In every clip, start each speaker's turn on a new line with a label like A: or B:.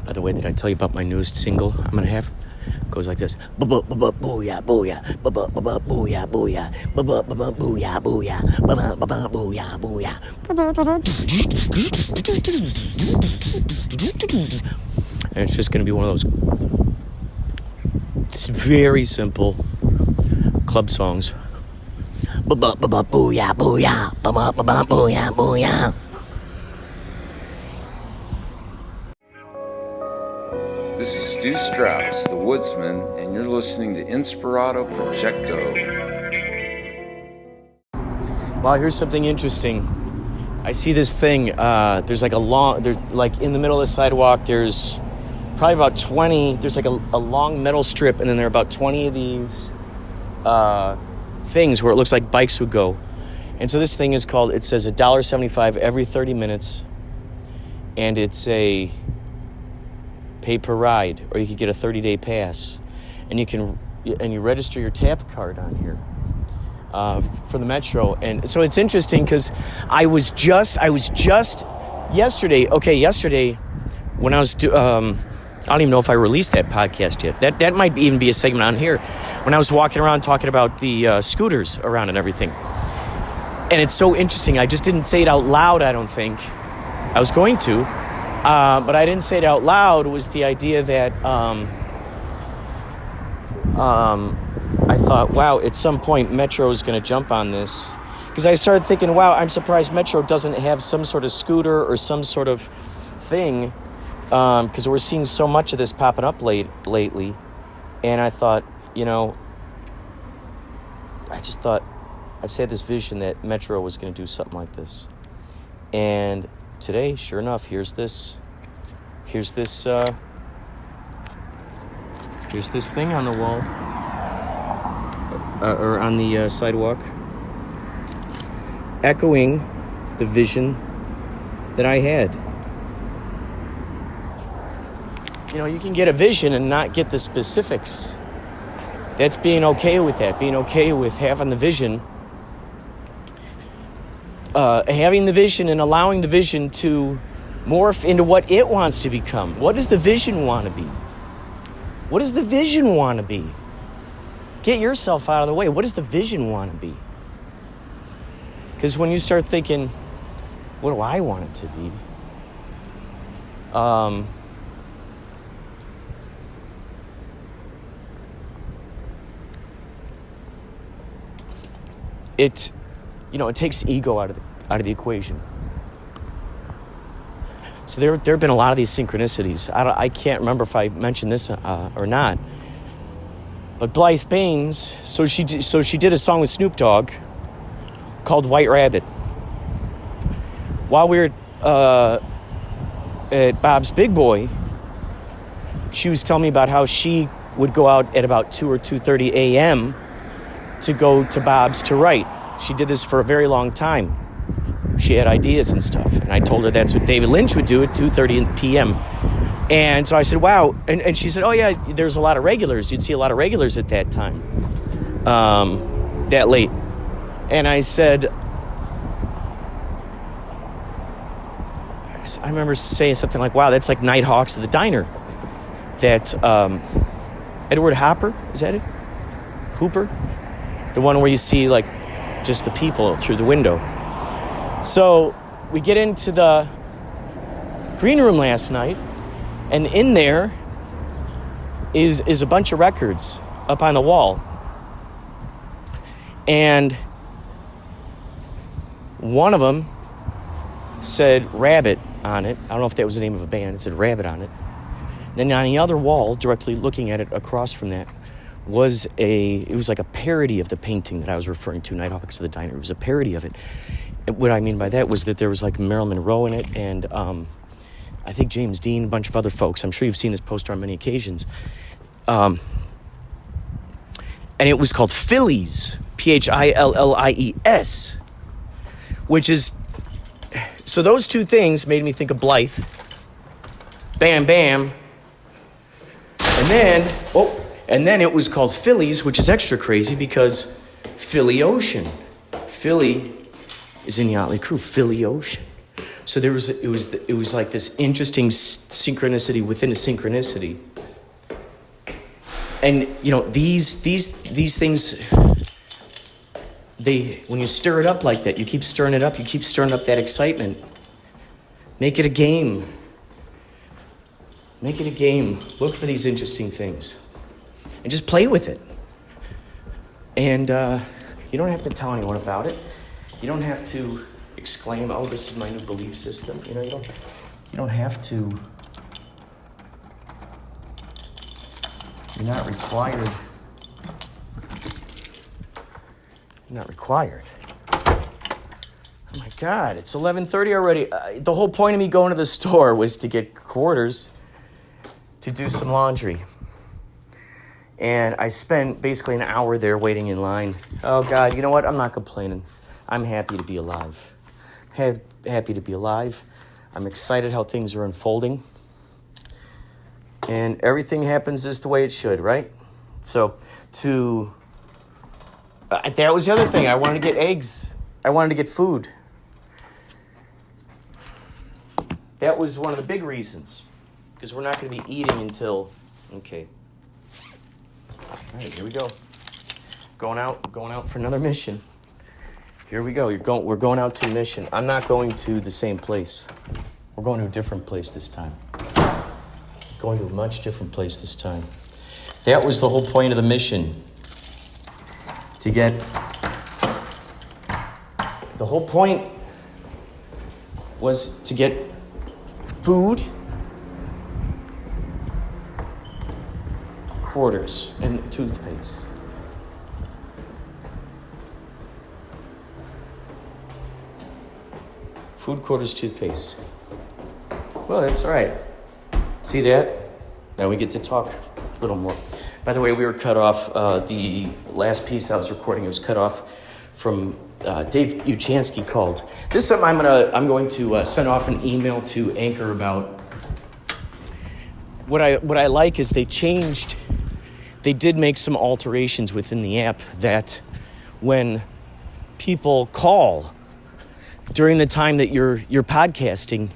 A: By the way, did I tell you about my newest single I'm going to have? It goes like this. Booyah, booyah, booyah, booyah, booyah, booyah, booyah, booyah, booyah. And it's just going to be one of those very simple club songs. Booyah, booyah, booyah, booyah.
B: This is Stu Strauss, the Woodsman, and you're listening to Inspirado Projecto.
A: Wow, here's something interesting. I see this thing. There's like in the middle of the sidewalk, there's probably about 20. There's like a long metal strip, and then there are about 20 of these things where it looks like bikes would go. And so this thing is called, it says $1.75 every 30 minutes, and it's a pay per ride, or you could get a 30-day pass, and you register your tap card on here for the Metro. And so it's interesting because I was just yesterday when I was I don't even know if I released that podcast yet. That might even be a segment on here, when I was walking around talking about the scooters around and everything. And it's so interesting. I just didn't say it out loud, I don't think. I was going to. But I didn't say it out loud. It was the idea that I thought, wow, at some point Metro is going to jump on this. Because I started thinking, wow, I'm surprised Metro doesn't have some sort of scooter or some sort of thing. Because we're seeing so much of this popping up lately. And I thought, I just had this vision that Metro was going to do something like this. And today, sure enough, here's this thing on the wall, or on the sidewalk, echoing the vision that I had. You can get a vision and not get the specifics. That's being okay with that, being okay with having the vision. Having the vision and allowing the vision to morph into what it wants to become. What does the vision want to be? What does the vision want to be? Get yourself out of the way. What does the vision want to be? Because when you start thinking, what do I want it to be? It takes ego out of the equation. So there have been a lot of these synchronicities. I can't remember if I mentioned this or not. But Blythe Baines, so she did a song with Snoop Dogg called White Rabbit. While we were at Bob's Big Boy, she was telling me about how she would go out at about 2 or 2:30 a.m. to go to Bob's to write. She did this for a very long time. She had ideas and stuff. And I told her that's what David Lynch would do at 2:30 p.m. And so I said, wow. And she said, oh, yeah, there's a lot of regulars. You'd see a lot of regulars at that time, that late. And I said, I remember saying something like, wow, that's like Nighthawks at the Diner. That Edward Hopper, is that it? Hooper? The one where you see like just the people through the window. So we get into the green room last night, and in there is a bunch of records up on the wall. And one of them said Rabbit on it. I don't know if that was the name of a band. It said Rabbit on it. Then on the other wall, directly looking at it across from that, was like a parody of the painting that I was referring to, Nighthawks of the Diner. It was a parody of it. And what I mean by that was that there was like Marilyn Monroe in it, and I think James Dean, a bunch of other folks. I'm sure you've seen this poster on many occasions. And it was called Phillies, Phillies, which is, so those two things made me think of Blythe. Bam, bam. And then it was called Phillies, which is extra crazy because Philly Ocean. Philly is in Yachtly Crew, Philly Ocean. So it was like this interesting synchronicity within a synchronicity. And these things, when you stir it up like that, you keep stirring it up, you keep stirring up that excitement. Make it a game. Make it a game. Look for these interesting things. And just play with it. And you don't have to tell anyone about it. You don't have to exclaim, "Oh, this is my new belief system." You don't have to. You're not required. You're not required. Oh my God, it's 11:30 already. The whole point of me going to the store was to get quarters to do some laundry. And I spent basically an hour there waiting in line. Oh God, you know what? I'm not complaining. I'm happy to be alive. Happy to be alive. I'm excited how things are unfolding. And everything happens just the way it should, right? So that was the other thing. I wanted to get eggs. I wanted to get food. That was one of the big reasons. Because we're not going to be eating until... Okay. All right, here we go. Going out for another mission. Here we go. We're going out to a mission. I'm not going to the same place. We're going to a different place this time. Going to a much different place this time. That was the whole point of the mission. The whole point was to get food, quarters, and toothpaste. Food, quarters, toothpaste. Well, that's all right. See that? Now we get to talk a little more. By the way, we were cut off. The last piece I was recording, it was cut off from Dave Uchansky called. This is something I'm going to send off an email to Anchor about. What I like is they did make some alterations within the app that when people call during the time that you're podcasting,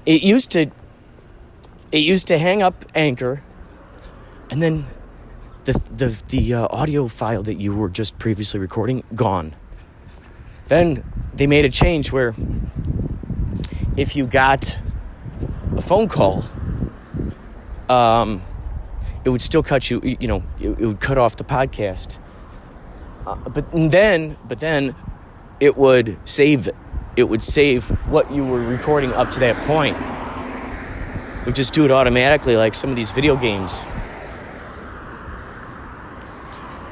A: it used to hang up Anchor, and then the audio file that you were just previously recording, gone. Then they made a change where if you got a phone call, it would still cut you, it would cut off the podcast. But then it would save what you were recording up to that point. It would just do it automatically, like some of these video games.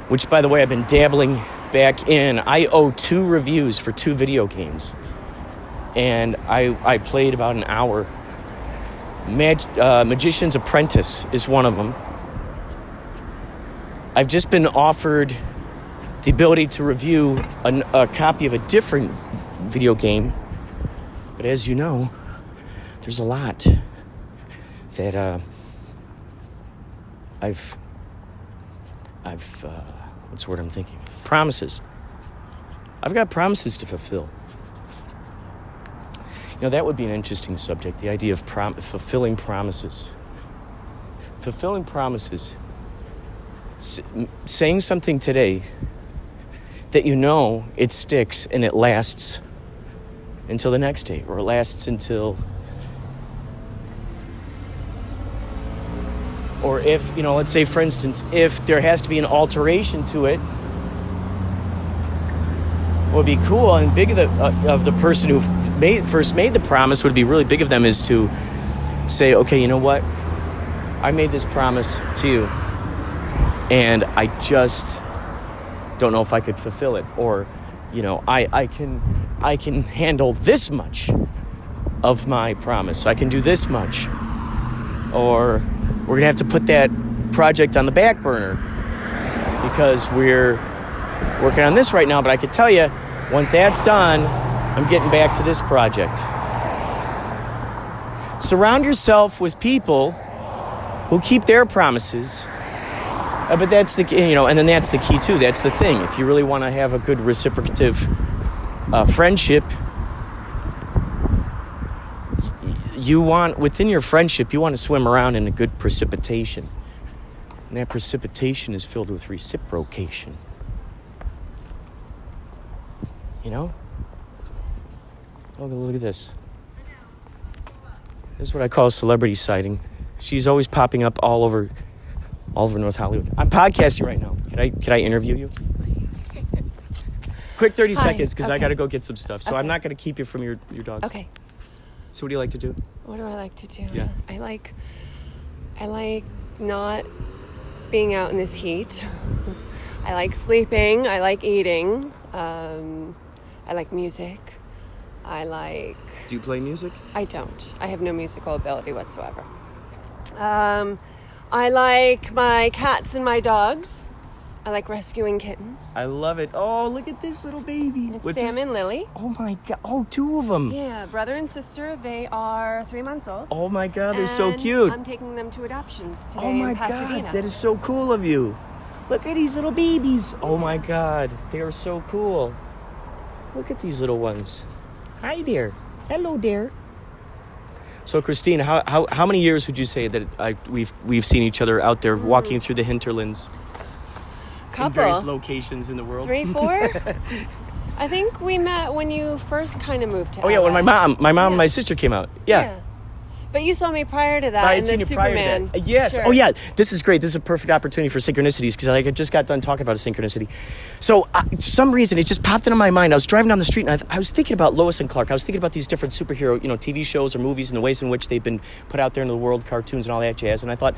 A: Which, by the way, I've been dabbling back in. I owe 2 reviews for 2 video games. And I played about an hour. Magician's Apprentice is one of them. I've just been offered the ability to review a copy of a different video game. But as you know, there's a lot that I've what's the word I'm thinking? Promises. I've got promises to fulfill. That would be an interesting subject, the idea of fulfilling promises. Fulfilling promises. Saying something today that it sticks and it lasts until the next day, or it lasts until... Or if, let's say, for instance, if there has to be an alteration to it, what would be cool and big of the person who first made the promise, would be really big of them, is to say, okay, you know what? I made this promise to you, and I just don't know if I could fulfill it. Or, I can handle this much of my promise. I can do this much. Or... we're going to have to put that project on the back burner because we're working on this right now. But I can tell you, once that's done, I'm getting back to this project. Surround yourself with people who keep their promises. But that's the, and then that's the key too. That's the thing. If you really want to have a good reciprocative friendship, you want, within your friendship, you want to swim around in a good precipitation. And that precipitation is filled with reciprocation. You know? Oh, look at this. This is what I call a celebrity sighting. She's always popping up all over North Hollywood. I'm podcasting right now. Can I interview you? Quick 30 seconds, because I got to go get some stuff. So I'm not going to keep you from your dogs.
C: Okay.
A: So what do you like to do?
C: What do I like to do?
A: Yeah.
C: I like not being out in this heat. I like sleeping. I like eating. I like music.
A: Do you play music?
C: I don't. I have no musical ability whatsoever. I like my cats and my dogs. I like rescuing kittens.
A: I love it. Oh, look at this little baby.
C: It's Sam and Lily.
A: Oh my God. Oh, two of them.
C: Yeah, brother and sister. They are 3 months old.
A: Oh my God, they're so
C: And
A: cute.
C: I'm taking them to adoptions today
A: Oh my
C: in Pasadena.
A: God, that is so cool of you. Look at these little babies. Oh my God, they are so cool. Look at these little ones. Hi there. Hello there. So Christine, how many years would you say that we've seen each other out there walking through the hinterlands? In various locations in the world.
C: 3, 4? I think we met when you first kind of moved to LA.
A: Oh yeah, when my mom and my sister came out. Yeah.
C: But you saw me prior to that
A: I
C: in
A: had
C: the
A: seen you prior
C: Superman.
A: to that. Yes.
C: Sure.
A: Oh yeah. This is great. This is a perfect opportunity for synchronicities because I just got done talking about a synchronicity. So for some reason it just popped into my mind. I was driving down the street and I was thinking about Lois and Clark. I was thinking about these different superhero, TV shows or movies and the ways in which they've been put out there in the world, cartoons and all that jazz. And I thought,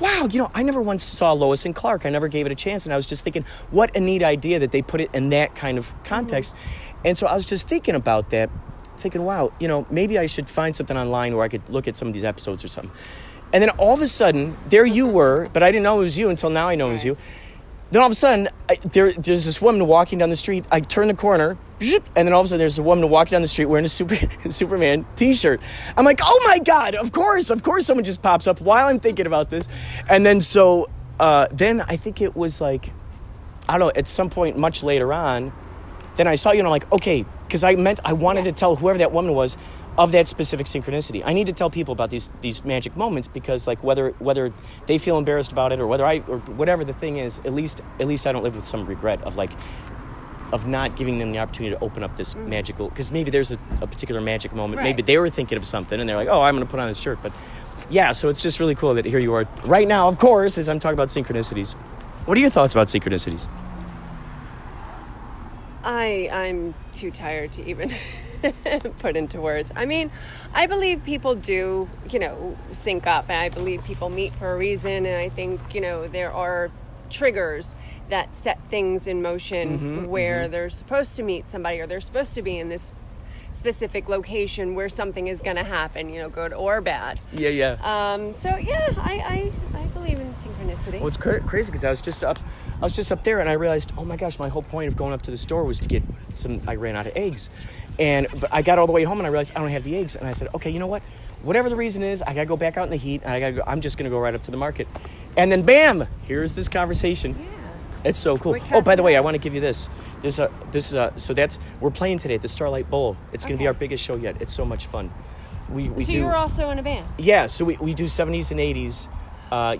A: wow, I never once saw Lois and Clark. I never gave it a chance. And I was just thinking, what a neat idea that they put it in that kind of context. Mm-hmm. And so I was just thinking about that, thinking, wow, maybe I should find something online where I could look at some of these episodes or something. And then all of a sudden, there you were, but I didn't know it was you until now I know it was you. Then all of a sudden, there's this woman walking down the street. I turn the corner, and then all of a sudden there's a woman walking down the street wearing a Superman t-shirt. I'm like, oh my God, of course someone just pops up while I'm thinking about this. And then then I think it was like, I don't know, at some point much later on, then I saw you and I'm like, okay, because I wanted to tell whoever that woman was of that specific synchronicity. I need to tell people about these magic moments because like whether they feel embarrassed about it or or whatever the thing is, at least I don't live with some regret of not giving them the opportunity to open up this magical, because maybe there's a particular magic moment.
C: Right.
A: Maybe they were thinking of something and they're like, oh, I'm going to put on this shirt. But yeah, so it's just really cool that here you are right now, of course, as I'm talking about synchronicities. What are your thoughts about synchronicities?
C: I'm too tired to even put into words. I mean, I believe people do, sync up. And I believe people meet for a reason. And I think, there are triggers that set things in motion where they're supposed to meet somebody or they're supposed to be in this specific location where something is going to happen, good or bad.
A: Yeah.
C: I believe in synchronicity.
A: Well, it's crazy because I was just up there and I realized, oh my gosh, my whole point of going up to the store was to get I ran out of eggs. But I got all the way home and I realized I don't have the eggs. And I said, okay, you know what? Whatever the reason is, I got to go back out in the heat and I'm just going to go right up to the market. And then bam, here's this conversation. Yeah. It's so cool. Oh, by the way, I want to give you this. We're playing today at the Starlight Bowl. It's going to be our biggest show yet. It's so much fun.
C: You're also in a band?
A: Yeah, so we do 70s and 80s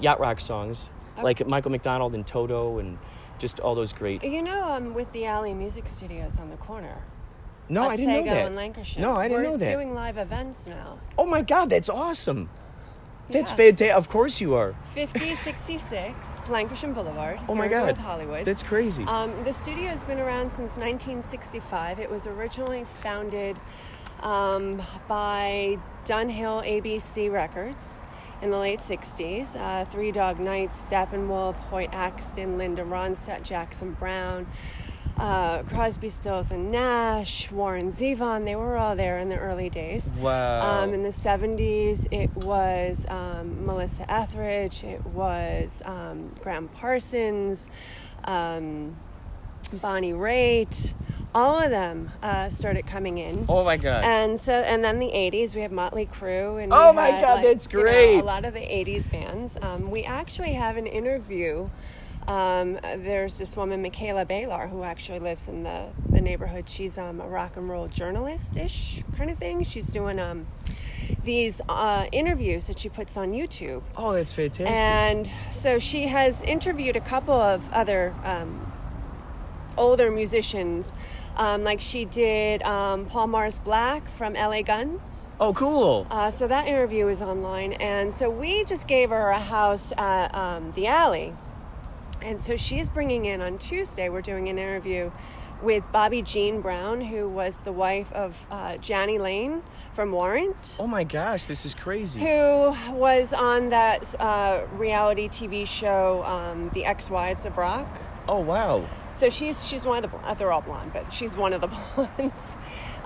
A: yacht rock songs, like Michael McDonald and Toto and just all those great.
C: I'm with the Alley Music Studios on the corner.
A: No, I didn't know that.
C: In Lancashire.
A: No, I didn't know that.
C: We're doing live events now.
A: Oh my God, that's awesome. That's fantastic. Of course you are.
C: 5066 Lancashire Boulevard.
A: Oh my God.
C: North Hollywood.
A: That's crazy.
C: The studio has been around since 1965. It was originally founded by Dunhill ABC Records in the late 60s. Three Dog Night, Steppenwolf, Hoyt Axton, Linda Ronstadt, Jackson Brown, Crosby, Stills and Nash, Warren Zevon, they were all there in the early days.
A: Wow.
C: In the 70s, it was Melissa Etheridge, it was Graham Parsons, Bonnie Raitt, all of them started coming in.
A: Oh my God.
C: And then the 80s, we have Motley Crue. And
A: oh my God, that's great.
C: A lot of the 80s bands. We actually have an interview. There's this woman, Michaela Baylor, who actually lives in the neighborhood. She's a rock and roll journalist-ish kind of thing. She's doing these interviews that she puts on YouTube.
A: Oh, that's fantastic.
C: And so she has interviewed a couple of other older musicians. Like she did Paul Mars Black from LA Guns.
A: Oh, cool.
C: So that interview is online. And so we just gave her a house at the Alley. And so she's bringing in on Tuesday, we're doing an interview with Bobby Jean Brown, who was the wife of Jani Lane from Warrant.
A: Oh my gosh, this is crazy.
C: Who was on that reality TV show, The Ex-Wives of Rock.
A: Oh, wow.
C: So she's one of the they're all blonde, but she's one of the blondes.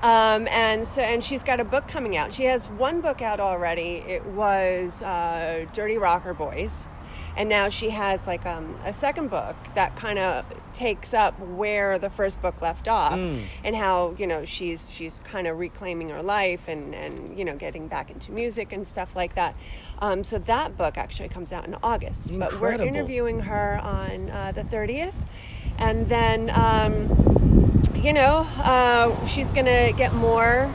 C: And she's got a book coming out. She has one book out already. It was Dirty Rocker Boys. And now she has like a second book that kind of takes up where the first book left off, and how, you know, she's kind of reclaiming her life and you know, getting back into music and stuff like that. So that book actually comes out in August.
A: Incredible.
C: But we're interviewing her on the 30th, and then you know, she's gonna get more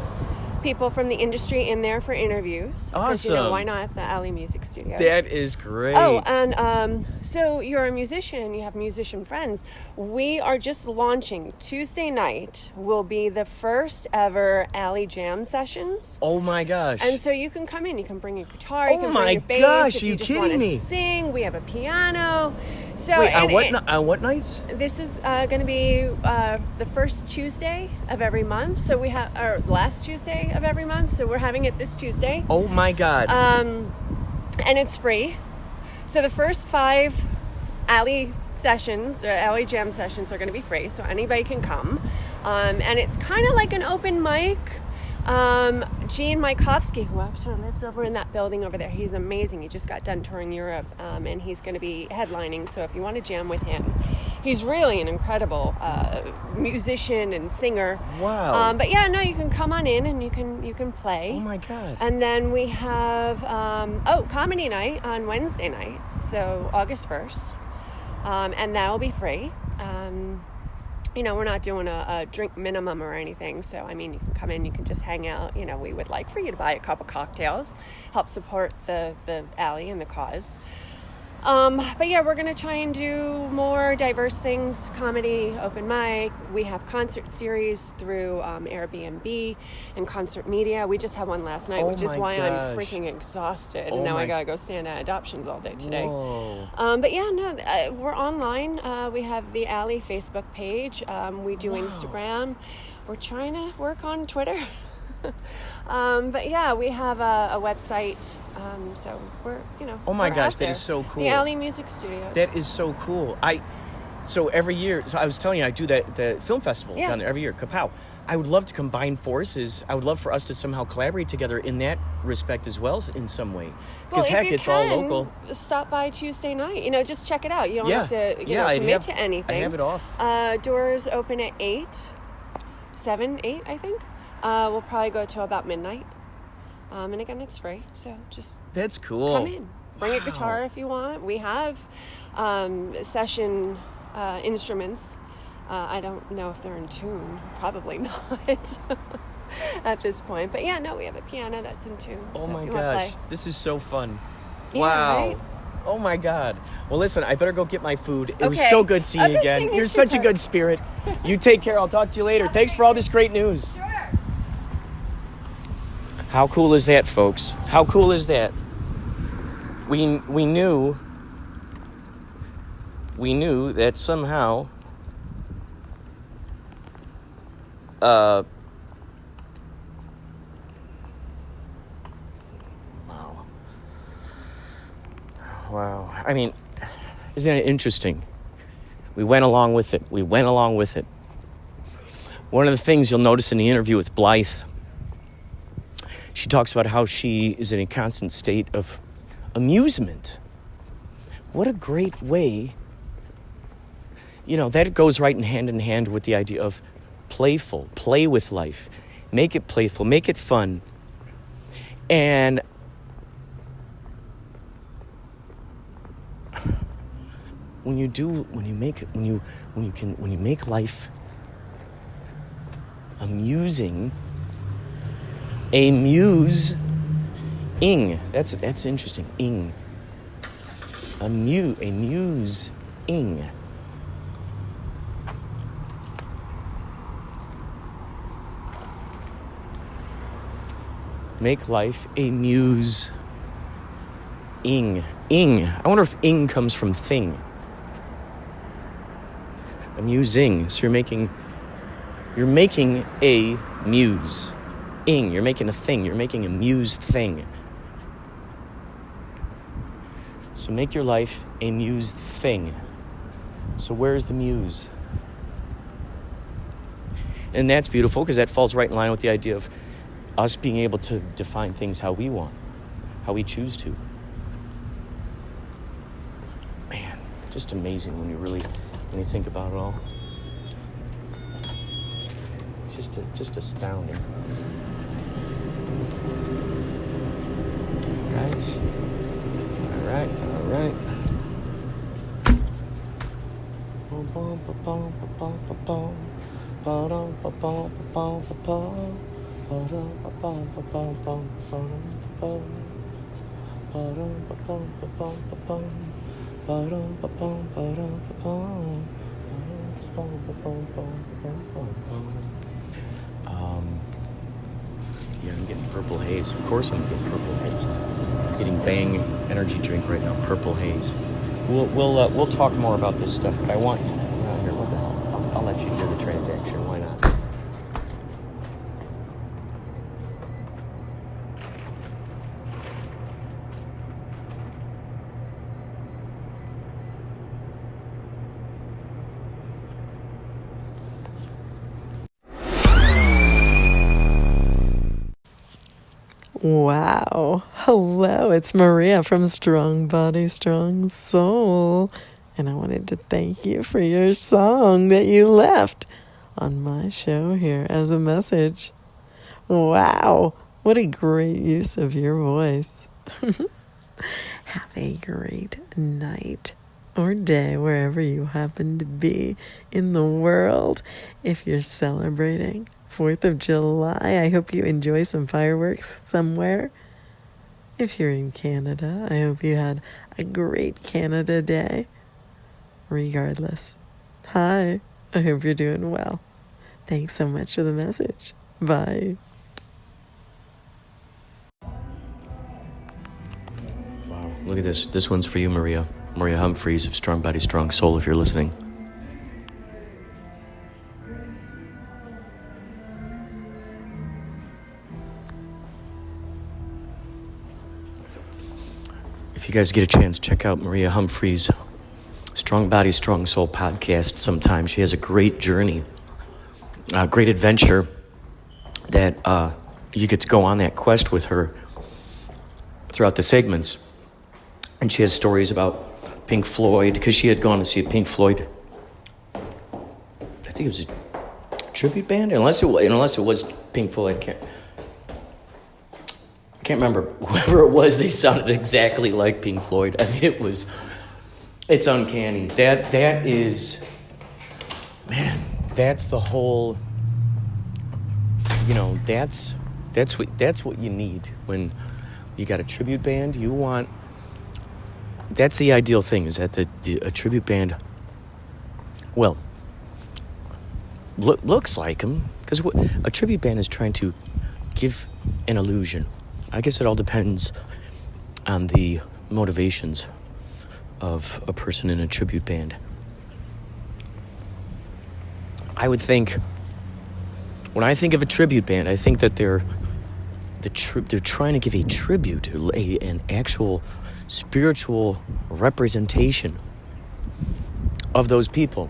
C: people from the industry in there for interviews.
A: Awesome.
C: You know, why not at the Alley Music Studio?
A: That is great.
C: Oh, and so you're a musician, you have musician friends. We are just launching Tuesday night will be the first ever Alley Jam sessions.
A: Oh my gosh.
C: And so you can come in, you can bring your guitar, you
A: Oh
C: can
A: my
C: bring your bass.
A: gosh,
C: if
A: are you
C: just
A: kidding
C: wanna
A: me?
C: sing, we have a piano. So
A: Wait,
C: and
A: on what nights?
C: this is going to be the first Tuesday of every month. So we have our last Tuesday of every month. So we're having it this Tuesday.
A: Oh my God.
C: And it's free. So the first 5 Alley sessions, or Alley Jam sessions, are going to be free. So anybody can come. And it's kind of like an open mic. Gene Mykovsky, who actually lives over in that building over there, he's amazing. He just got done touring Europe, and he's going to be headlining. So if you want to jam with him, he's really an incredible musician and singer.
A: Wow.
C: But yeah, no, you can come on in and you can play.
A: Oh my God.
C: And then we have comedy night on Wednesday night, so August 1st, and that will be free. You know, we're not doing a drink minimum or anything. So, I mean, you can come in, you can just hang out. You know, we would like for you to buy a couple cocktails, help support the Alley and the cause. But yeah, we're going to try and do more diverse things, comedy, open mic. We have concert series through Airbnb and Concert Media. We just had one last night, which is why I'm freaking exhausted. And now I got to go stand at adoptions all day today.
A: Whoa.
C: But yeah, no, we're online. We have the Alley Facebook page. We do Instagram. We're trying to work on Twitter. But yeah, we have a website, so we're, you know.
A: Oh my
C: we're
A: gosh,
C: out
A: that
C: there.
A: is so cool.
C: The Alley Music Studios.
A: That is so cool. So every year, so I was telling you, I do the film festival down there every year, Kapow. I would love to combine forces. I would love for us to somehow collaborate together in that respect as well, in some way. Because heck, it's all local.
C: Stop by Tuesday night. You know, just check it out. You don't have to commit to anything.
A: I have it off.
C: Doors open at 7, 8, I think. We'll probably go till about midnight. And again, it's free, so just
A: That's cool.
C: come in. Bring a guitar if you want. We have session instruments. I don't know if they're in tune. Probably not at this point. But yeah, no, we have a piano that's in tune.
A: Oh
C: so
A: my
C: if you wanna
A: gosh,
C: play.
A: this is so fun.
C: Yeah,
A: Wow.
C: right?
A: Oh my God. Well, listen, I better go get my food. It was
C: Okay.
A: so good seeing you
C: Good
A: again.
C: seeing you
A: You're
C: too,
A: such a
C: Kurt.
A: good spirit. You take care. I'll talk to you later. Thanks for all this great news.
C: Sure.
A: How cool is that, folks? How cool is that? We knew that somehow Wow. I mean, isn't it interesting? We went along with it. One of the things you'll notice in the interview with Blythe, she talks about how she is in a constant state of amusement. What a great way. You know, that goes right in hand with the idea of playful, play with life. Make it playful, make it fun. And when you make life amusing, a muse Ing. That's interesting. Ing. A muse. Ing. Make life a muse. Ing. I wonder if ing comes from thing. Amusing. So you're making a muse. Ing. You're making a thing. You're making a muse thing. So make your life a muse thing. So where's the muse? And that's beautiful because that falls right in line with the idea of us being able to define things how we want, how we choose to. Man, just amazing when you think about it all. It's just astounding. All right. Yeah, I'm getting purple haze. Of course I'm getting purple haze. I'm getting Bang energy drink right now, purple haze. We'll talk more about this stuff, but I want here. What the hell? I'll let you hear the transaction. Why not?
D: Wow. Hello, it's Maria from Strong Body, Strong Soul. And I wanted to thank you for your song that you left on my show here as a message. Wow. What a great use of your voice. Have a great night or day wherever you happen to be in the world. If you're celebrating 4th of July, I hope you enjoy some fireworks somewhere. If you're in Canada, I hope you had a great Canada Day. Regardless. Hi, I hope you're doing well. Thanks so much for the message. Bye.
A: Wow, look at this. This one's for you, Maria. Maria Humphreys of Strong Body, Strong Soul, if you're listening. If you guys get a chance, check out Maria Humphreys' Strong Body, Strong Soul podcast sometime. She has a great journey, a great adventure that you get to go on that quest with her throughout the segments. And she has stories about Pink Floyd, because she had gone to see a Pink Floyd, I think it was a tribute band, unless it was Pink Floyd. I can't remember. Whoever it was, they sounded exactly like Pink Floyd. I mean, it's uncanny. That is, man, that's the whole, that's what you need when you got a tribute band. That's the ideal thing, is that a tribute band, well, looks like them, because a tribute band is trying to give an illusion. I guess it all depends on the motivations of a person in a tribute band. I would think, when I think of a tribute band, I think that they're trying to give a tribute, an actual spiritual representation of those people,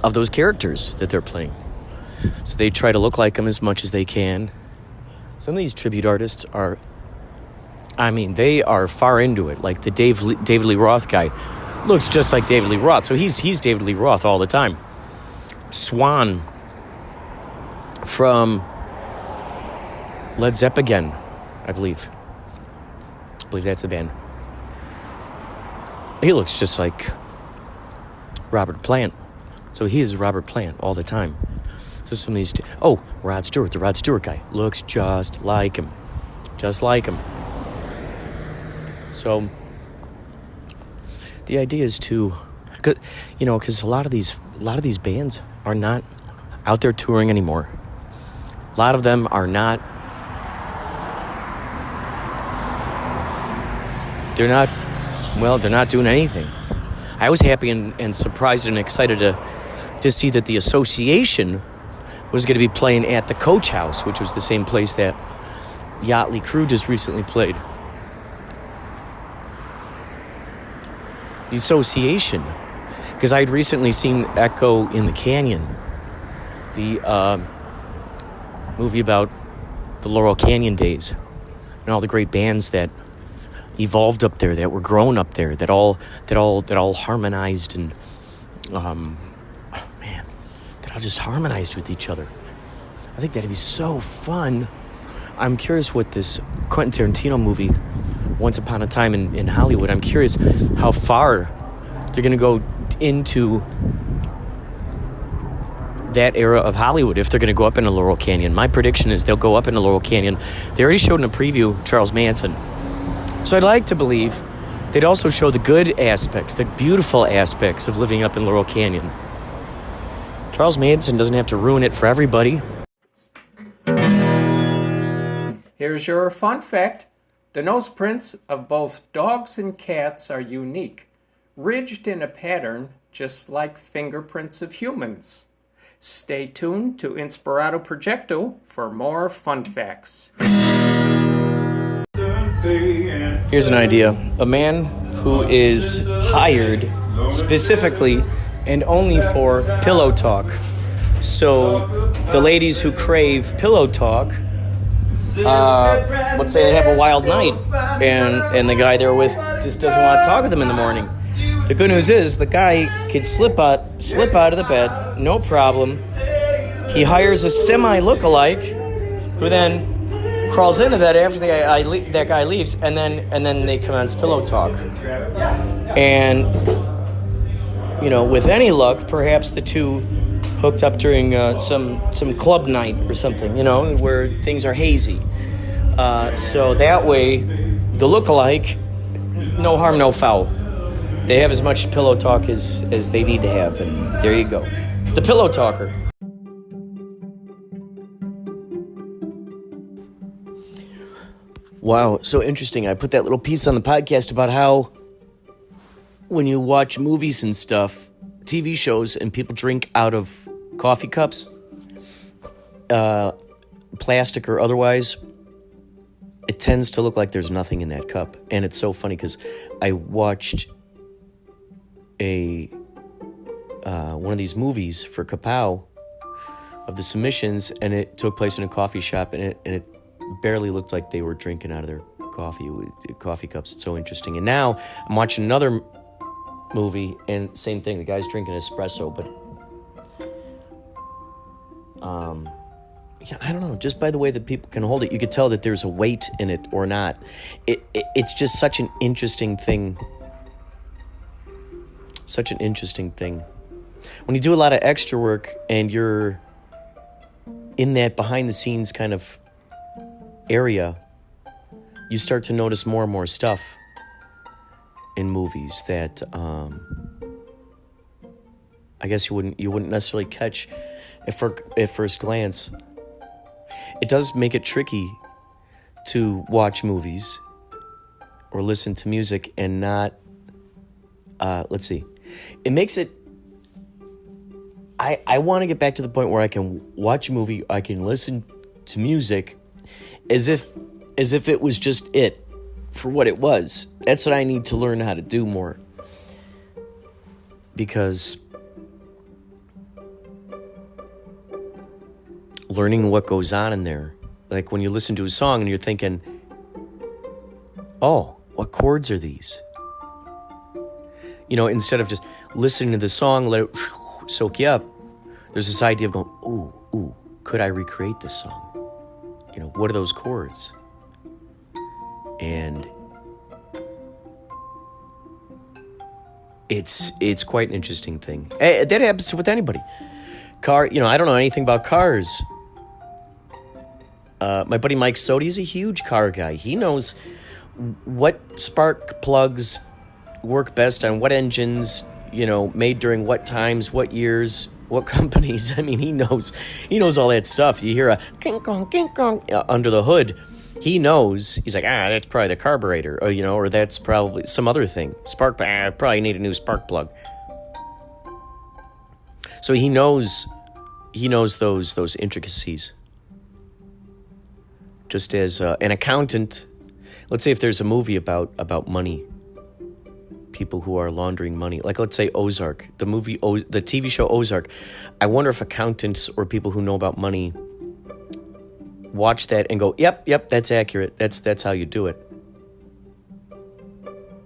A: of those characters that they're playing. So they try to look like them as much as they can. Some of these tribute artists they are far into it. Like the David Lee Roth guy looks just like David Lee Roth. So he's David Lee Roth all the time. Swan from Led Zeppelin, I believe that's the band. He looks just like Robert Plant. So he is Robert Plant all the time. So some of these... Rod Stewart, the Rod Stewart guy, looks just like him. Just like him. So the idea is to, because a lot of these bands are not out there touring anymore. A lot of them are not. They're not doing anything. I was happy and surprised and excited to see that the Association was going to be playing at the Coach House, which was the same place that Yachtly Crew just recently played. The Association, because I had recently seen Echo in the Canyon, the movie about the Laurel Canyon days and all the great bands that evolved up there, that were grown up there, that all harmonized and that all just harmonized with each other. I think that'd be so fun. I'm curious what this Quentin Tarantino movie, Once Upon a Time in Hollywood, I'm curious how far they're going to go into that era of Hollywood, if they're going to go up into Laurel Canyon. My prediction is they'll go up into Laurel Canyon. They already showed in a preview Charles Manson. So I'd like to believe they'd also show the good aspects, the beautiful aspects of living up in Laurel Canyon. Charles Manson doesn't have to ruin it for everybody.
E: Here's your fun fact. The nose prints of both dogs and cats are unique, ridged in a pattern just like fingerprints of humans. Stay tuned to Inspirado Projecto for more fun facts.
A: Here's an idea. A man who is hired specifically and only for pillow talk. So the ladies who crave pillow talk, let's say they have a wild night and the guy they're with just doesn't want to talk with them in the morning. The good news is the guy can slip out of the bed, no problem. He hires a semi-lookalike who then crawls into that after that guy leaves, and then they commence pillow talk. And with any luck, perhaps the two hooked up during some club night or something, where things are hazy. So that way, the lookalike, no harm, no foul. They have as much pillow talk as they need to have, and there you go. The pillow talker. Wow, so interesting. I put that little piece on the podcast about how when you watch movies and stuff, TV shows, and people drink out of coffee cups, plastic or otherwise, it tends to look like there's nothing in that cup. And it's so funny because I watched one of these movies for Kapow of the submissions, and it took place in a coffee shop, and it barely looked like they were drinking out of their coffee cups. It's so interesting. And now I'm watching another movie, and same thing. The guy's drinking espresso, but I don't know. Just by the way that people can hold it, you could tell that there's a weight in it or not. It's just such an interesting thing. Such an interesting thing. When you do a lot of extra work and you're in that behind the scenes kind of area, you start to notice more and more stuff in movies that I guess you wouldn't necessarily catch at first glance. It does make it tricky to watch movies or listen to music and not let's see. It makes it I want to get back to the point where I can watch a movie, I can listen to music as if it was just it for what it was. That's what I need to learn how to do more. Because learning what goes on in there, like when you listen to a song and you're thinking, oh, what chords are these? Instead of just listening to the song, let it soak you up, there's this idea of going, ooh, could I recreate this song? What are those chords? And it's quite an interesting thing. That happens with anybody. I don't know anything about cars. My buddy Mike Sodi is a huge car guy. He knows what spark plugs work best on what engines, made during what times, what years, what companies. I mean, he knows all that stuff. You hear a king kong under the hood. He knows. He's like, that's probably the carburetor, or that's probably some other thing. Spark, probably need a new spark plug. So he knows those intricacies. Just as an accountant, let's say if there's a movie about money, people who are laundering money, like let's say Ozark, the TV show Ozark. I wonder if accountants or people who know about money watch that and go, yep, that's accurate. That's how you do it.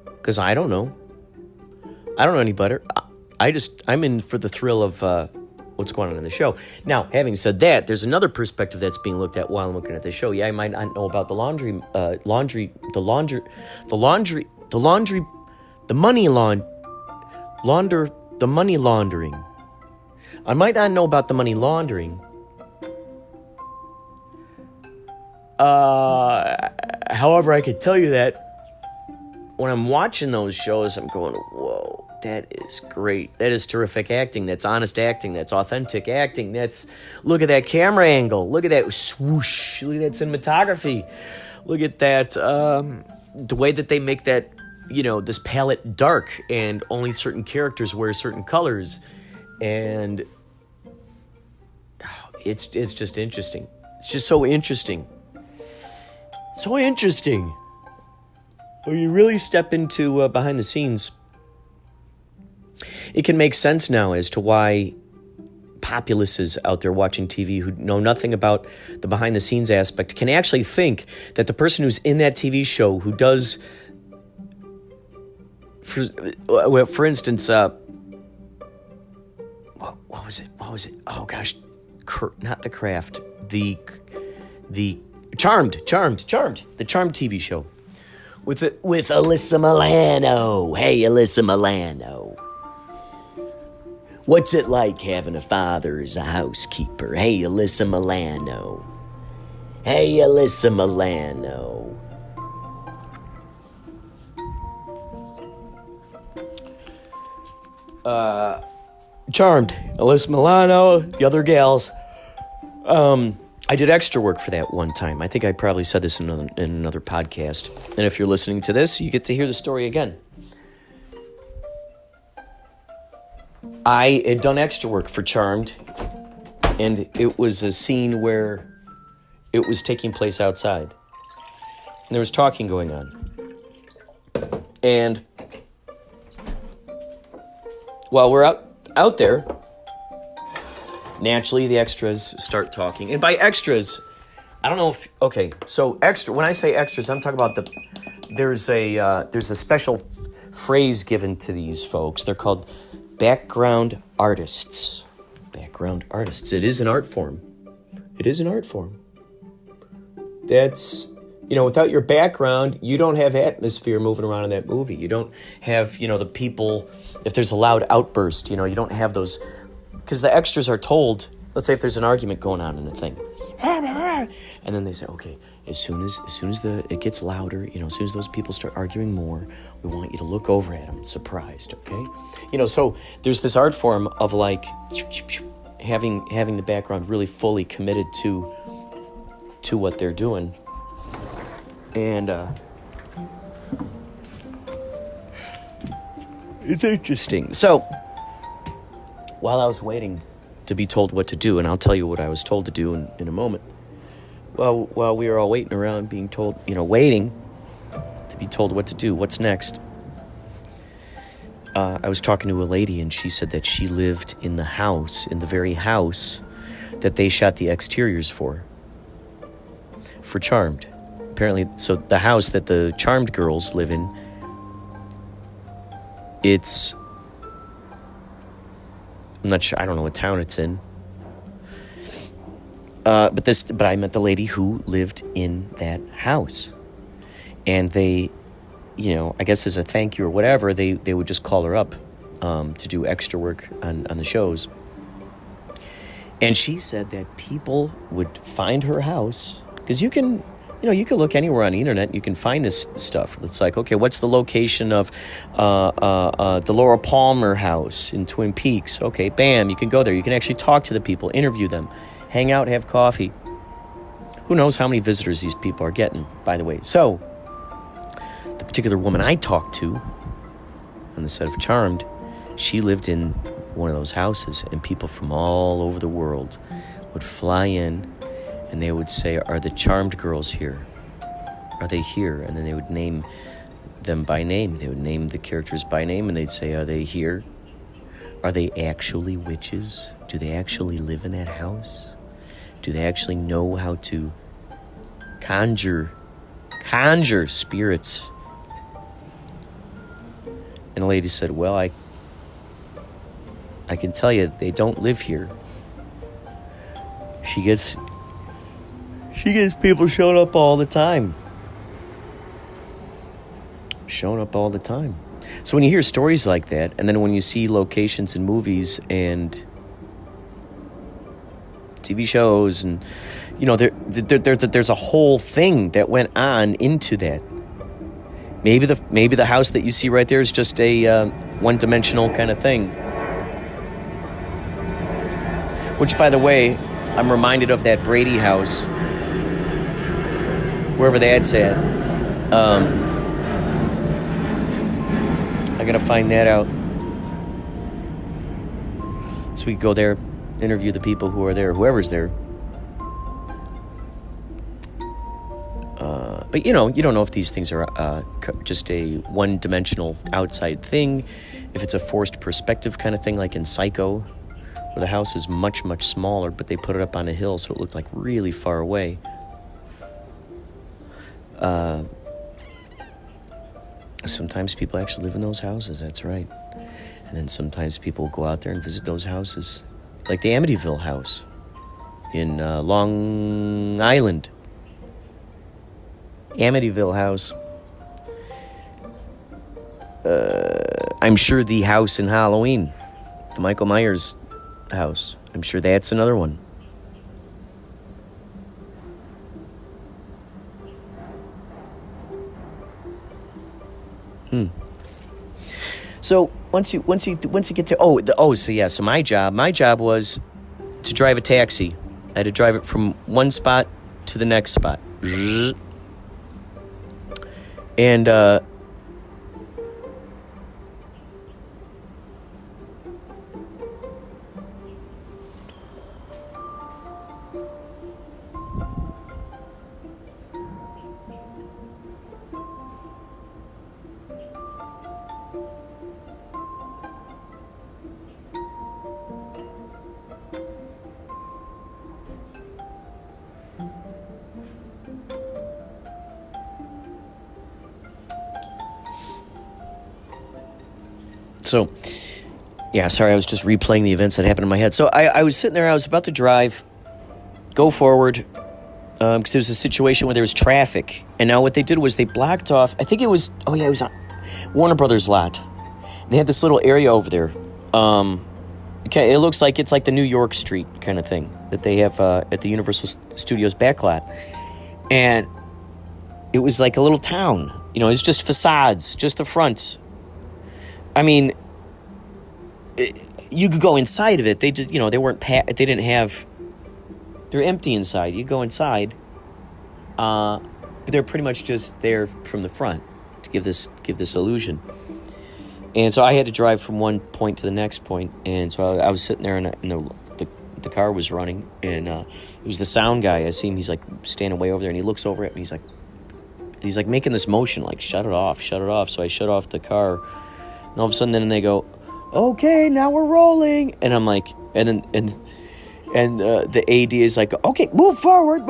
A: Because I don't know any better. I'm in for the thrill of what's going on in the show. Now, having said that, there's another perspective that's being looked at while I'm looking at the show. Yeah, I might not know about the money laundering. I might not know about the money laundering. However, I could tell you that when I'm watching those shows, I'm going, whoa, that is great. That is terrific acting. That's honest acting. That's authentic acting. Look at that camera angle. Look at that swoosh. Look at that cinematography. Look at that, the way that they make that, this palette dark and only certain characters wear certain colors. And it's just interesting. It's just so interesting. So interesting. When you really step into behind the scenes, it can make sense now as to why populaces out there watching TV who know nothing about the behind the scenes aspect can actually think that the person who's in that TV show who does, for instance, what was it? Oh gosh, not The Craft, the Charmed, the Charmed TV show with Alyssa Milano. Hey, Alyssa Milano. What's it like having a father as a housekeeper? Hey, Alyssa Milano. Hey, Alyssa Milano. Charmed, Alyssa Milano, the other gals. I did extra work for that one time. I think I probably said this in another podcast. And if you're listening to this, you get to hear the story again. I had done extra work for Charmed, and it was a scene where it was taking place outside. And there was talking going on. And while we're out there, naturally, the extras start talking. And by extras, I don't know if... Okay, so extra. When I say extras, I'm talking about there's a special phrase given to these folks. They're called background artists. Background artists. It is an art form. That's... without your background, you don't have atmosphere moving around in that movie. You don't have, the people... If there's a loud outburst, you don't have those... Because the extras are told, let's say if there's an argument going on in a thing, and then they say, okay, as soon as it gets louder, as soon as those people start arguing more, we want you to look over at them, surprised, okay? So there's this art form of like having the background really fully committed to what they're doing, and it's interesting. So while I was waiting to be told what to do, and I'll tell you what I was told to do in a moment. While we were all waiting around being told, waiting to be told what to do, what's next, I was talking to a lady, and she said that she lived in the very house that they shot the exteriors for Charmed. Apparently, so the house that the Charmed girls live in, it's... I'm not sure. I don't know what town it's in. But I met the lady who lived in that house, and they, I guess as a thank you or whatever, they would just call her up to do extra work on the shows. And she said that people would find her house, because you can You can look anywhere on the internet. You can find this stuff. It's like, okay, what's the location of the Laura Palmer house in Twin Peaks? Okay, bam, you can go there. You can actually talk to the people, interview them, hang out, have coffee. Who knows how many visitors these people are getting, by the way. So, the particular woman I talked to on the set of Charmed, she lived in one of those houses, and people from all over the world would fly in, and they would say, are the Charmed girls here? Are they here? And then they would name them by name. They would name the characters by name, and they'd say, are they here? Are they actually witches? Do they actually live in that house? Do they actually know how to conjure spirits? And a lady said, well, I can tell you, they don't live here. She gets people showing up all the time. So when you hear stories like that, and then when you see locations in movies and TV shows, and there's a whole thing that went on into that. Maybe the house that you see right there is just a one-dimensional kind of thing. Which, by the way, I'm reminded of that Brady house, wherever that's at. I gotta find that out. So we go there, interview the people who are there, whoever's there. But you don't know if these things are just a one-dimensional outside thing, if it's a forced perspective kind of thing, like in Psycho, where the house is much, much smaller, but they put it up on a hill so it looked like really far away. Sometimes people actually live in those houses, that's right. And then sometimes people go out there and visit those houses. Like the Amityville house in Long Island. Amityville house. I'm sure the house in Halloween, the Michael Myers house, I'm sure that's another one. So once you get to so my job was to drive a taxi. I had to drive it from one spot to the next spot. And so, yeah, sorry, I was just replaying the events that happened in my head. So I was sitting there, I was about to go forward, because there was a situation where there was traffic. And now what they did was they blocked off, I think it was on Warner Brothers lot. They had this little area over there. Okay, it looks like it's like the New York Street kind of thing that they have at the Universal Studios backlot. And it was like a little town. It's just facades, just the fronts. I mean, you could go inside of it. They just, they weren't. They didn't have. They're empty inside. You go inside, but they're pretty much just there from the front to give this illusion. And so I had to drive from one point to the next point, and so I was sitting there, and the car was running, and it was the sound guy. I see him. He's like standing way over there, and he looks over at me. He's like making this motion, like shut it off. So I shut off the car. And all of a sudden, then they go, okay, now we're rolling. And I'm like, and the AD is like, okay, move forward.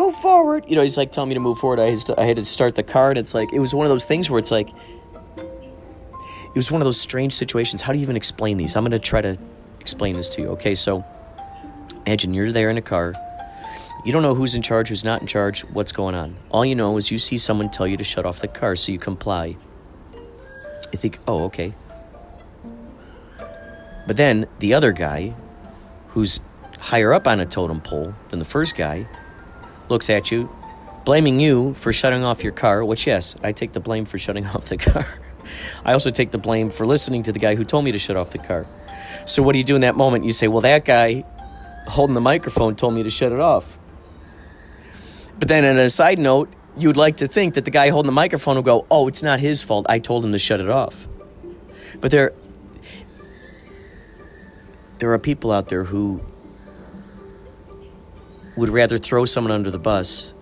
A: He's like telling me to move forward. I had to start the car, and it's like, it was one of those things where it's like, it was one of those strange situations. How do you even explain these? I'm going to try to explain this to you. Okay, so imagine you're there in a car. You don't know who's in charge, who's not in charge, what's going on. All you know is you see someone tell you to shut off the car, so you comply. You think, oh, okay. But then the other guy, who's higher up on a totem pole than the first guy, looks at you, blaming you for shutting off your car, which, yes, I take the blame for shutting off the car. I also take the blame for listening to the guy who told me to shut off the car. So what do you do in that moment? You say, well, that guy holding the microphone told me to shut it off. But then on a side note, you'd like to think that the guy holding the microphone will go, oh, it's not his fault. I told him to shut it off. But there are people out there who would rather throw someone under the bus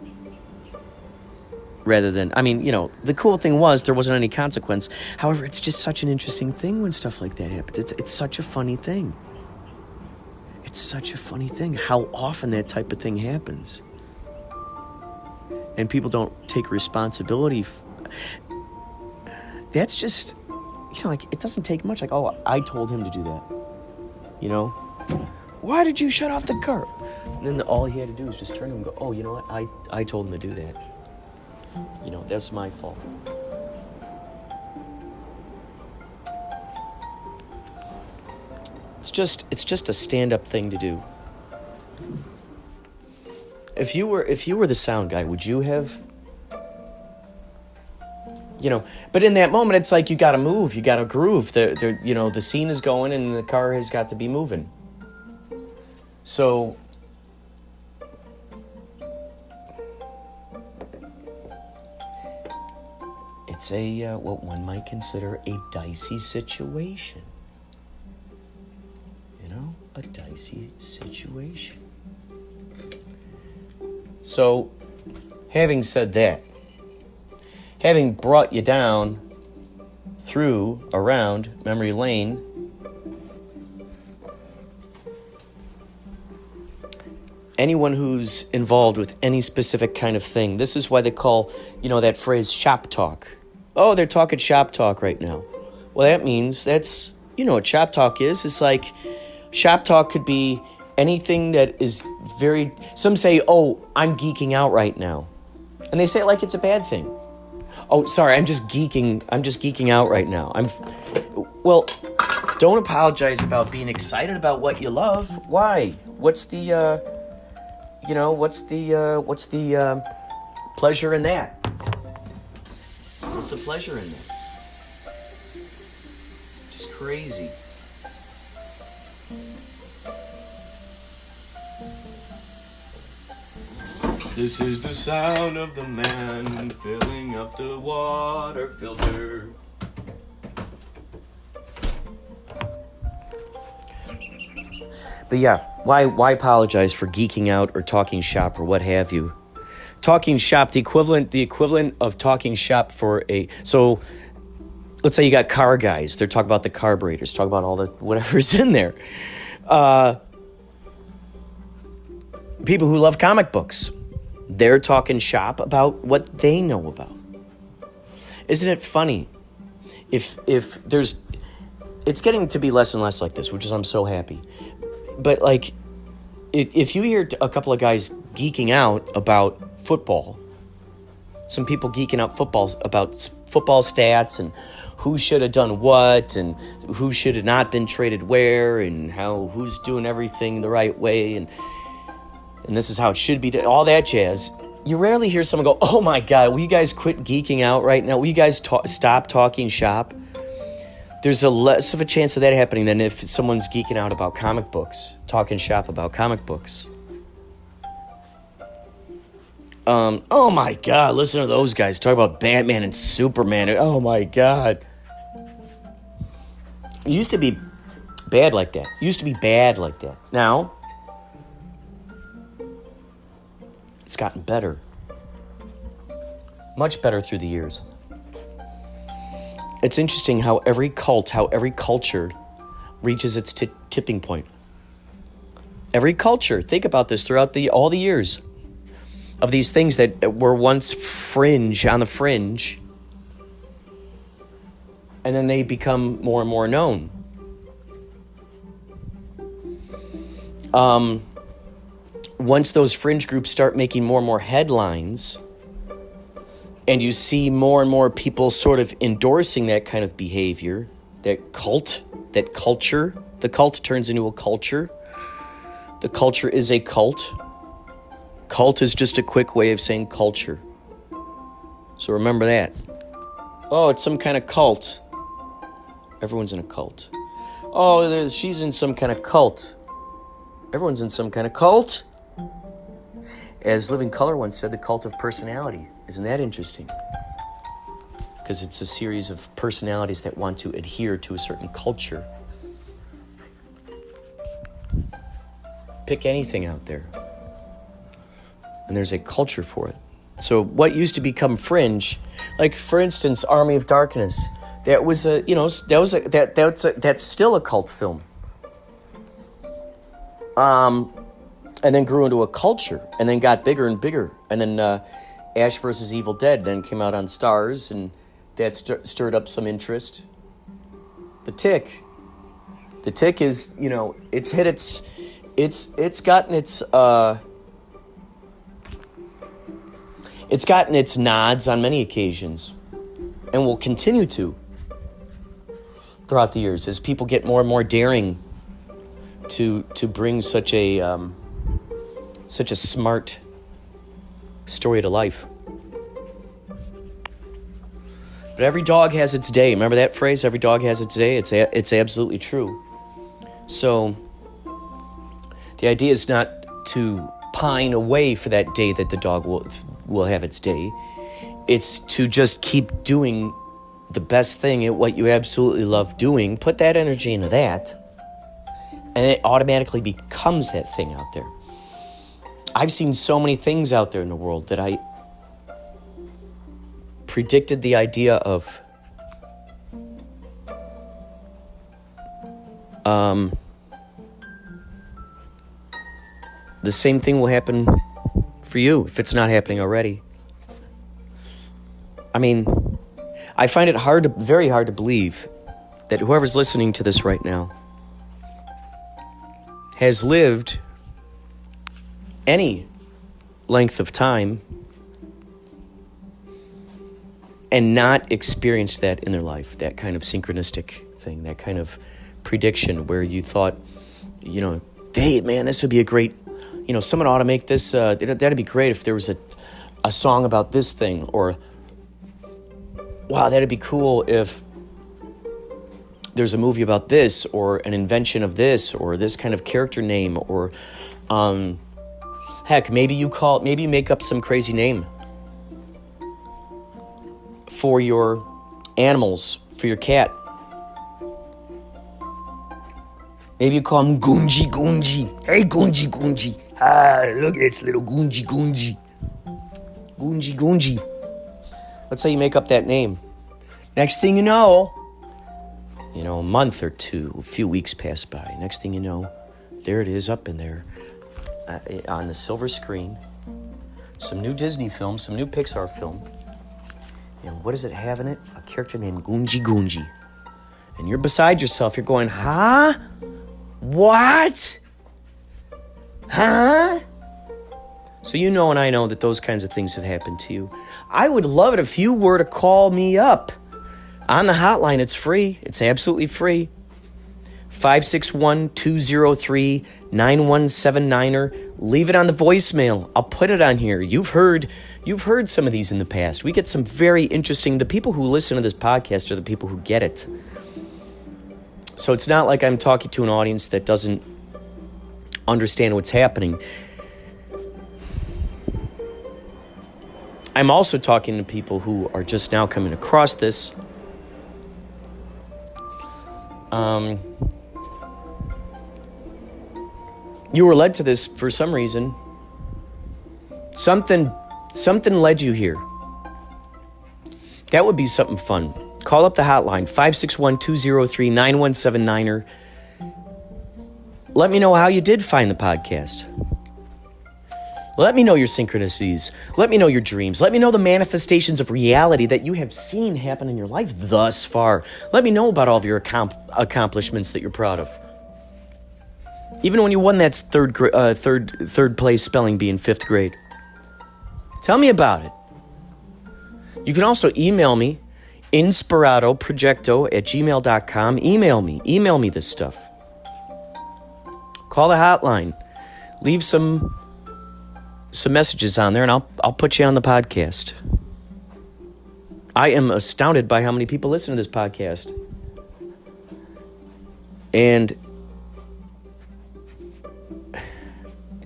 A: rather than, the cool thing was there wasn't any consequence. However, it's just such an interesting thing when stuff like that happens. It's such a funny thing. It's such a funny thing how often that type of thing happens. And people don't take responsibility. That's just, it doesn't take much. Like, oh, I told him to do that. Why did you shut off the car? And then all he had to do was just turn to him and go, oh, you know what? I told him to do that. That's my fault. It's just a stand-up thing to do. If you were the sound guy, would you have, but in that moment, it's like you got to move, you got to groove. The scene is going and the car has got to be moving. So it's what one might consider a dicey situation. A dicey situation. So, having said that, having brought you down around memory lane, anyone who's involved with any specific kind of thing, this is why they call, that phrase shop talk. Oh, they're talking shop talk right now. Well, that means that's, what shop talk is. It's like, shop talk could be anything that is some say, oh, I'm geeking out right now. And they say it like it's a bad thing. Oh, sorry, I'm just geeking out right now. Well, don't apologize about being excited about what you love. Why? What's the pleasure in that? What's the pleasure in that? Just crazy. This is the sound of the man filling up the water filter. But yeah, why apologize for geeking out or talking shop or what have you? Talking shop, the equivalent of talking shop so let's say you got car guys, they're talking about the carburetors, talk about all the whatever's in there. People who love comic books, they're talking shop about what they know about. Isn't it funny? If there's, it's getting to be less and less like this, which is I'm so happy. But like, if you hear a couple of guys geeking out about football, some people geeking out about football stats and who should have done what and who should have not been traded where and who's doing everything the right way and this is how it should be, all that jazz. You rarely hear someone go, oh my God, will you guys quit geeking out right now? Will you guys stop talking shop? There's a less of a chance of that happening than if someone's geeking out about comic books, talking shop about comic books. Oh my God, listen to those guys talk about Batman and Superman. Oh my God. It used to be bad like that. Now, it's gotten better. Much better through the years. It's interesting how every culture reaches its tipping point. Every culture, think about this throughout all the years of these things that were once on the fringe, and then they become more and more known. Once those fringe groups start making more and more headlines, and you see more and more people sort of endorsing that kind of behavior, that culture, the cult turns into a culture. The culture is a cult. Cult is just a quick way of saying culture. So remember that. Oh, it's some kind of cult. Everyone's in a cult. Oh, she's in some kind of cult. Everyone's in some kind of cult. As Living Color once said, the cult of personality. Isn't that interesting? Because it's a series of personalities that want to adhere to a certain culture. Pick anything out there, and there's a culture for it. So what used to become fringe, like for instance, Army of Darkness, that's still a cult film. And then grew into a culture, and then got bigger and bigger, and then Ash vs. Evil Dead then came out on Stars, and that stirred up some interest. The Tick is, it's hit it's gotten its nods on many occasions, and will continue to throughout the years as people get more and more daring to bring such a smart story to life. But every dog has its day. Remember that phrase? Every dog has its day. It's absolutely true. So the idea is not to pine away for that day that the dog will have its day. It's to just keep doing the best thing at what you absolutely love doing. Put that energy into that, and it automatically becomes that thing out there. I've seen so many things out there in the world that I predicted the idea of the same thing will happen for you if it's not happening already. I mean, I find it very hard to believe that whoever's listening to this right now has lived any length of time and not experienced that in their life, that kind of synchronistic thing, that kind of prediction where you thought, hey, man, this would be a great, someone ought to make this, that'd be great if there was a song about this thing, or, wow, that'd be cool if there's a movie about this, or an invention of this, or this kind of character name, or, heck, maybe you make up some crazy name for your animals, for your cat. Maybe you call him Gunji Gunji. Hey, Gunji Gunji. Ah, look at this little Gunji Gunji. Gunji Gunji. Let's say you make up that name. Next thing you know, a month or two, a few weeks pass by. Next thing you know, there it is up in there on the silver screen. Some new Disney film, some new Pixar film. What does it have in it? A character named Gunji Gunji. And you're beside yourself. You're going, huh? What? Huh? So and I know that those kinds of things have happened to you. I would love it if you were to call me up on the hotline. It's free. It's absolutely free. 561-203-9179. Leave it on the voicemail. I'll put it on here. You've heard some of these in the past. We get some very interesting. The people who listen to this podcast are the people who get it. So it's not like I'm talking to an audience that doesn't understand what's happening. I'm also talking to people who are just now coming across this. You were led to this for some reason. Something led you here. That would be something fun. Call up the hotline, 561-203-9179. Let me know how you did find the podcast. Let me know your synchronicities. Let me know your dreams. Let me know the manifestations of reality that you have seen happen in your life thus far. Let me know about all of your accomplishments that you're proud of. Even when you won that third place spelling bee in 5th grade. Tell me about it. You can also email me, Inspirado, Projecto @gmail.com. Email me this stuff. Call the hotline. Leave some some messages on there, and I'll put you on the podcast. I am astounded by how many people listen to this podcast. And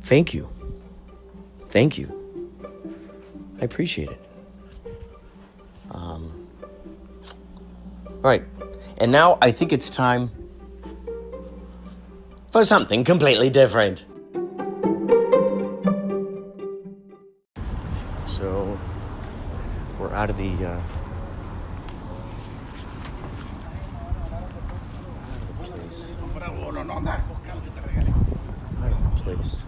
A: thank you. Thank you. I appreciate it. All right. And now I think it's time for something completely different. So we're out of the place.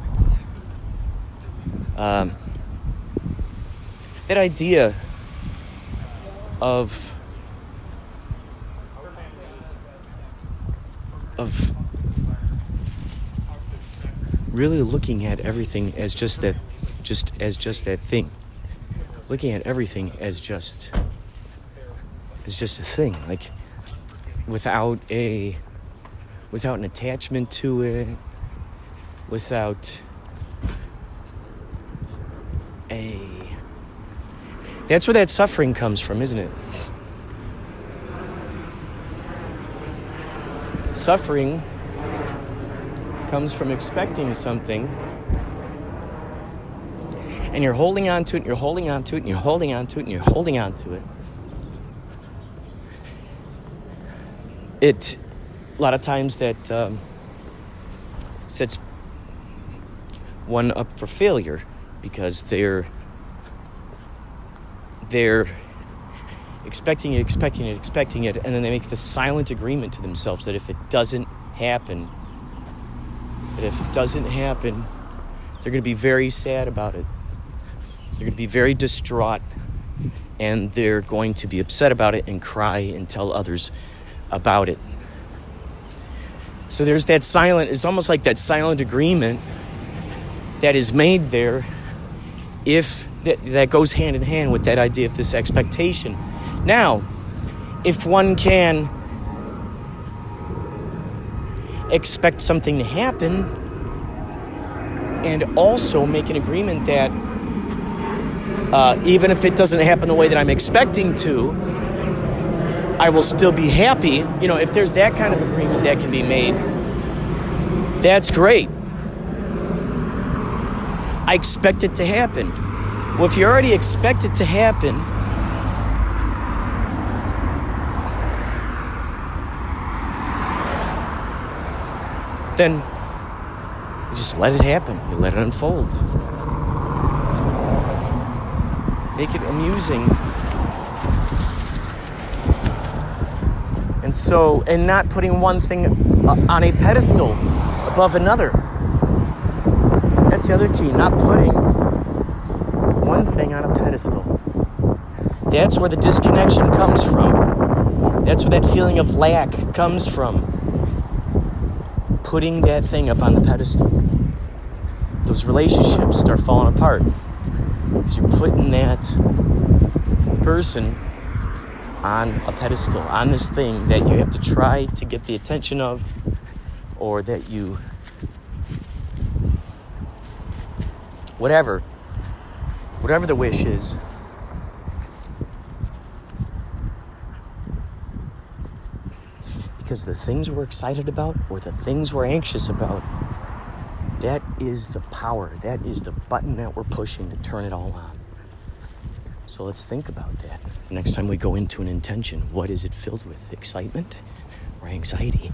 A: That idea of really looking at everything as just that thing. Looking at everything as just a thing, like without an attachment to it, that's where that suffering comes from, isn't it? Suffering comes from expecting something, and you're holding on to it, and you're holding on to it, and you're holding on to it, and you're holding on to it. It, a lot of times that sets one up for failure, because they're expecting it, and then they make this silent agreement to themselves that if it doesn't happen, they're going to be very sad about it. They're going to be very distraught, and they're going to be upset about it and cry and tell others about it. So there's that it's almost like that silent agreement that is made there, if that goes hand in hand with that idea of this expectation. Now, if one can expect something to happen and also make an agreement that even if it doesn't happen the way that I'm expecting to, I will still be happy. If there's that kind of agreement that can be made, that's great. I expect it to happen. Well, if you already expect it to happen, then you just let it happen. You let it unfold. Make it amusing. And not putting one thing on a pedestal above another. That's the other key, not putting one thing on a pedestal. That's where the disconnection comes from. That's where that feeling of lack comes from. Putting that thing up on the pedestal. Those relationships start falling apart because you're putting that person on a pedestal, on this thing that you have to try to get the attention of, or that you, whatever the wish is. Because the things we're excited about or the things we're anxious about, that is the power, that is the button that we're pushing to turn it all on. So let's think about that. Next time we go into an intention, what is it filled with? Excitement or anxiety?